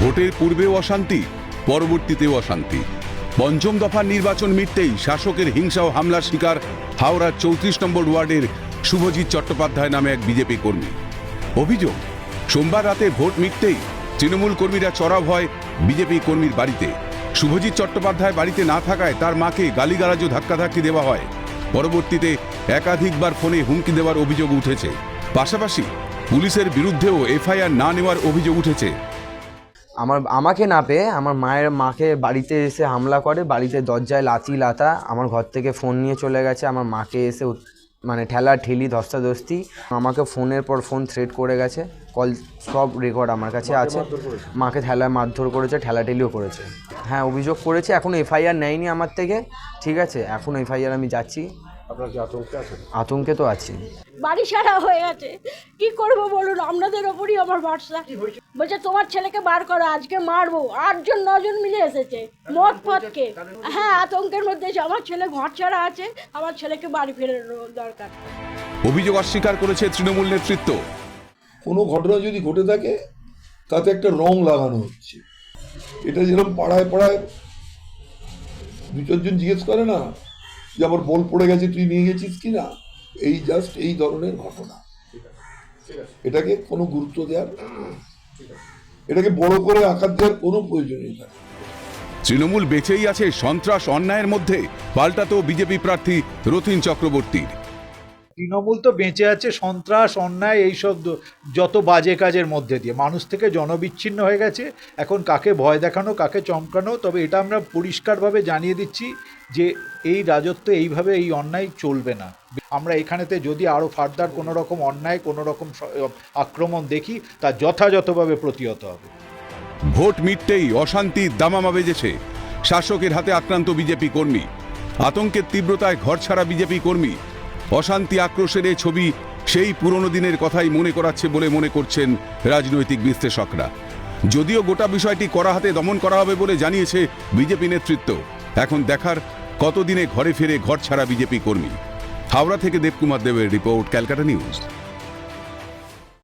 ভোটের পূর্বেও অশান্তি, পরবর্তীতেও অশান্তি। পঞ্চম দফার নির্বাচন মিটতেই শাসকের হিংসা ও হামলার শিকার হাওড়ার 34 নম্বর ওয়ার্ডের শুভজিৎ চট্টোপাধ্যায় নামে এক বিজেপি কর্মী। অভিযোগ, সোমবার রাতে ভোট মিটতেই তৃণমূল কর্মীরা চড়াও হয় বিজেপি কর্মীর বাড়িতে। শুভজিৎ চট্টোপাধ্যায় বাড়িতে না থাকায় তার মাকে গালিগালাজ ও ধাক্কাধাক্কি দেওয়া হয়। পরবর্তীতে একাধিকবার ফোনে হুমকি দেওয়ার অভিযোগ উঠেছে। পাশাপাশি পুলিশের বিরুদ্ধেও এফআইআর না নেওয়ার অভিযোগ উঠেছে। আমাকে না পেয়ে আমার মাকে বাড়িতে এসে হামলা করে, বাড়িতে দরজায় লাথি লাথা, আমার ঘর থেকে ফোন নিয়ে চলে গেছে, আমার মাকে এসে মানে ঠেলা ঠেলি ধস্তাধস্তি, আমাকে ফোনের পর ফোন থ্রেট করে গেছে, কল সব রেকর্ড আমার কাছে আছে। মাকে ঠেলায় মারধর করেছে, ঠেলাঠেলিও করেছে। হ্যাঁ, অভিযোগ করেছে, এখন এফআইআর নেয়নি আমার থেকে, ঠিক আছে, এখন এফআইআর আমি যাচ্ছি। আপনার কি আতঙ্কে আছেন? আতঙ্কে তো আছি। বাড়ি সারা হয়ে গেছে, কি করব বলুন, আপনাদের ওপরই আমার ভরসা। বলছে তোমার ছেলেকে বার করো, আজকে মারবো। 8 জন 9 জন মিলে এসেছে মদ পথকে। হ্যাঁ, আতঙ্কের মধ্যে আমার ছেলে ঘর ছাড়া আছে, আমার ছেলেকে বাড়ি ফেরানো দরকার। অভিযোগ অস্বীকার করেছে তৃণমূল নেতৃত্ব। কোনো ঘটনা যদি ঘটে থাকে তাতে একটা রং লাগানো হচ্ছে। এটা যেরকম পাড়ায় পাড়ায় 2-4 জন জিজ্ঞেস করে না যে আমার বল পড়ে গেছে, তুই নিয়ে গেছিস কি না, এই জাস্ট এই ধরনের ঘটনা। এটাকে কোনো গুরুত্ব দেওয়ার, এটাকে বড় করে আকার দেওয়ার কোনো প্রয়োজনীয়তা নেই। তৃণমূল বেঁচেই আছে সন্ত্রাস অন্যায়ের মধ্যে, পাল্টাতো বিজেপি প্রার্থী রথীন চক্রবর্তীর। তৃণমূল তো বেঁচে আছে সন্ত্রাস অন্যায় এইসব যত বাজে কাজের মধ্যে দিয়ে, মানুষ থেকে জনবিচ্ছিন্ন হয়ে গেছে। এখন কাকে ভয় দেখানো, কাকে চমকানো, তবে এটা আমরা পরিষ্কারভাবে জানিয়ে দিচ্ছি যে এই রাজত্ব এইভাবে, এই অন্যায় চলবে না। আমরা এখানেতে যদি আরও ফার্দার কোনো রকম অন্যায়, কোনো রকম আক্রমণ দেখি, তা যথাযথভাবে প্রতিহত হবে। ভোট মিটতেই অশান্তির দামামা বেজেছে। শাসকের হাতে আক্রান্ত বিজেপি কর্মী, আতঙ্কের তীব্রতায় ঘরছাড়া বিজেপি কর্মী। অশান্তি আক্রোশের এই ছবি সেই পুরনো দিনের কথাই মনে করাচ্ছে বলে মনে করছেন রাজনৈতিক বিশ্লেষকরা। যদিও গোটা বিষয়টি কড়া হাতে দমন করা হবে বলে জানিয়েছে বিজেপি নেতৃত্ব। এখন দেখার কতদিনে ঘরে ফেরে ঘরছাড়া বিজেপি কর্মী। হাওড়া থেকে দেবকুমার দেবের রিপোর্ট, ক্যালকাটা নিউজ।